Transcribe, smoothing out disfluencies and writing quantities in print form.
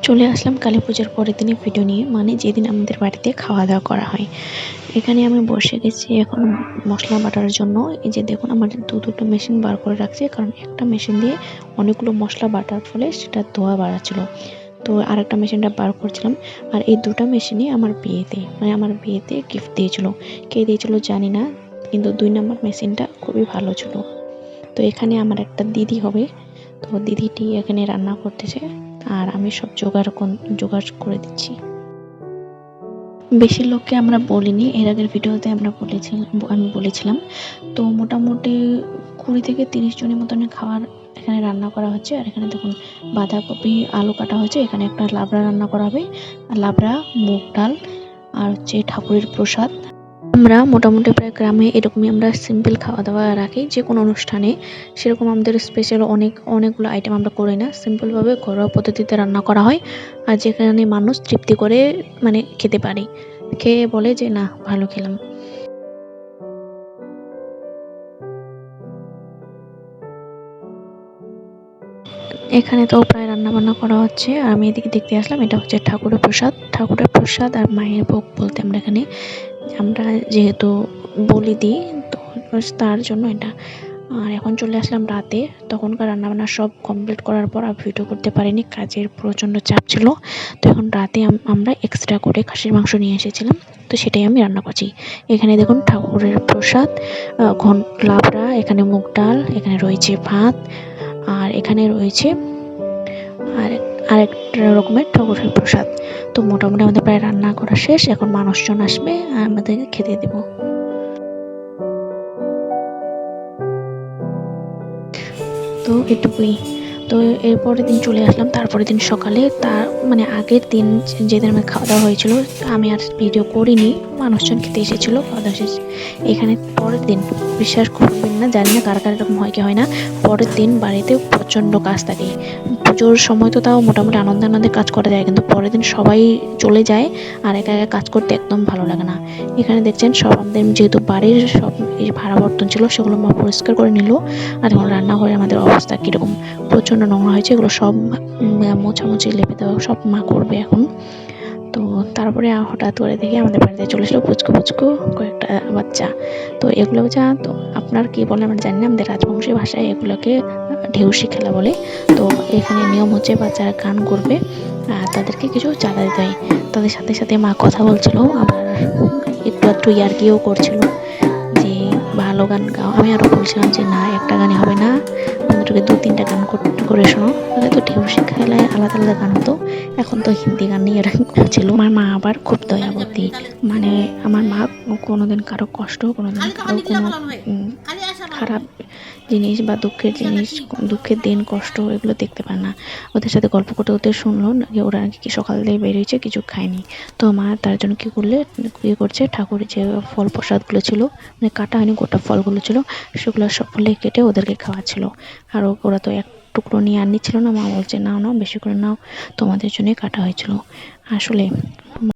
চলে আসলাম কালী পূজার পরের দিনের ভিডিও নিয়ে, মানে যেদিন আমাদের বাড়িতে খাওয়া দাওয়া করা হয়। এখানে আমি বসে গেছি এখন মশলা বাটার জন্য। এই যে দেখুন আমার দুটো মেশিন বার করে রাখছি, কারণ একটা মেশিন দিয়ে অনেকগুলো মশলা বাটার ফলে সেটা ধোয়া বাড়াচ্ছিল। তো আরেকটা মেশিনটা বার করছিলাম। আর এই দুটো মেশিনই আমার বিয়েতে গিফট দিয়েছিল। কে দিয়েছিল জানি না, কিন্তু 2 নম্বর মেশিনটা খুবই ভালো ছিল। তো এখানে আমার একটা দিদি হবে, তো দিদিটি এখানে রান্না করতেছে আর আমি সব জোগাড় করে দিচ্ছি। বেশি লোককে আমরা বলিনি, এর আগের ভিডিওতে আমি বলেছিলাম। তো মোটামুটি 20 থেকে 30 জনের মতন খাবার এখানে রান্না করা হচ্ছে। আর এখানে দেখুন বাঁধাকপি আলু কাটা হয়েছে, এখানে একটা লাবড়া রান্না করা হবে, লাবড়া মুগ ডাল আর হচ্ছে ঠাকুরের প্রসাদ। আমরা মোটামুটি প্রায় গ্রামে এরকমই আমরা সিম্পল খাওয়া দাওয়া রাখি যে কোনো অনুষ্ঠানে। সেরকম আমাদের স্পেশাল অনেকগুলো আইটেম আমরা করি না, সিম্পলভাবে ঘরোয়া পদ্ধতিতে রান্না করা হয়। আর যেখানে মানুষ তৃপ্তি করে মানে খেতে পারে, খেয়ে বলে যে না ভালো খেলাম। এখানে তো প্রায় রান্না বান্না করা হচ্ছে আর আমি এদিকে দেখতে আসলাম। এটা হচ্ছে ঠাকুরের প্রসাদ আর মায়ের ভোগ বলতে আমরা যেহেতু বলি দিই, তো তার জন্য এটা। আর এখন চলে আসলাম রাতে, তখনকার রান্নাবান্না সব কমপ্লিট করার পর আর ভিডিও করতে পারিনি, কাজের প্রচণ্ড চাপ ছিল। তো এখন রাতে আমরা এক্সট্রা করে খাসির মাংস নিয়ে এসেছিলাম, তো সেটাই আমি রান্না করছি। এখানে দেখুন ঠাকুরের প্রসাদ, লাবড়া, এখানে মুগ ডাল, এখানে রয়েছে ভাত, আর এখানে রয়েছে আরেকটা রকমের ঠাকুরের প্রসাদ। তো মোটামুটি আমাদের প্রায় রান্না করা শেষ, এখন মানুষজন আসবে আর আমাদেরকে খেতে দেবো। তো এটুকুই। তো এর পরের দিন চলে আসলাম, তারপরের দিন সকালে, তার মানে আগের দিন যেদিন আমার খাওয়া দাওয়া হয়েছিল আমি আর ভিডিও করিনি, মানুষজন খেতে এসেছিলো, খাওয়া দাওয়া শেষ। এখানে পরের দিন বিশ্বাস করবেন না, জানি না কার এরকম হয় কি হয় না, পরের দিন বাড়িতে প্রচণ্ড কাজ থাকে। পুজোর সময় তো তাও মোটামুটি আনন্দে কাজ করা যায়, কিন্তু পরের দিন সবাই চলে যায় আর একা একা কাজ করতে একদম ভালো লাগে না। এখানে দেখছেন সব আমাদের যেহেতু বাড়ির সব ভাড়া বর্তন ছিল সেগুলো মা পরিষ্কার করে নিল। আর এখন রান্নাঘরে আমাদের অবস্থা কীরকম, প্রচণ্ড নোংরা হয়েছে, এগুলো সব মোছামুছি লেপে দেওয়া সব মা করবে এখন। তো তারপরে হঠাৎ করে দেখে আমাদের বাড়িতে চলে এসলো পুচকু কয়েকটা বাচ্চা। তো এগুলো বাচ্চা তো আপনার কী বলে আমরা জানি না, আমাদের রাজবংশী ভাষায় এগুলোকে ঢেউসি খেলা বলে। তো এখানে নিয়ম হচ্ছে বাচ্চারা গান করবে আর তাদেরকে কিছু চাঁদা দিতে হয়। তাদের সাথে সাথে মা কথা বলছিল, আবার একটু ইয়ার্কিও করছিল যে ভালো গান গাও। আমি আরও বলছিলাম যে না, একটা গানে হবে না, অন্তত 2-3টা গান করে শোনো। তাহলে তো ঢেউসি খেলায় আলাদা গান হতো, এখন তো হিন্দি গান নিয়ে এরকম ছিল। আমার মা আবার খুব দয়াবতী, মানে আমার মা কোনোদিন কারো কষ্ট, কোনোদিন কারো কোনো খারাপ জিনিস বা দুঃখের দিন কষ্ট এগুলো দেখতে পায় না। ওদের সাথে গল্প করতে করতে শুনলো যে ওরা কি সকাল থেকে বেরিয়েছে, কিছু খায়নি। তো মা তার জন্য কী করছে, ঠাকুরের যে ফল প্রসাদগুলো ছিল, মানে কাটা হয়নি, গোটা ফলগুলো ছিল, সেগুলো সব ফলে কেটে ওদেরকে খাওয়াচ্ছিল। আর ওরা তো এক টুকরো নিয়ে আর নিচ্ছিল না, মা বলছে নাও বেশি করে নাও, তোমাদের জন্যই কাটা হয়েছিল। আসলে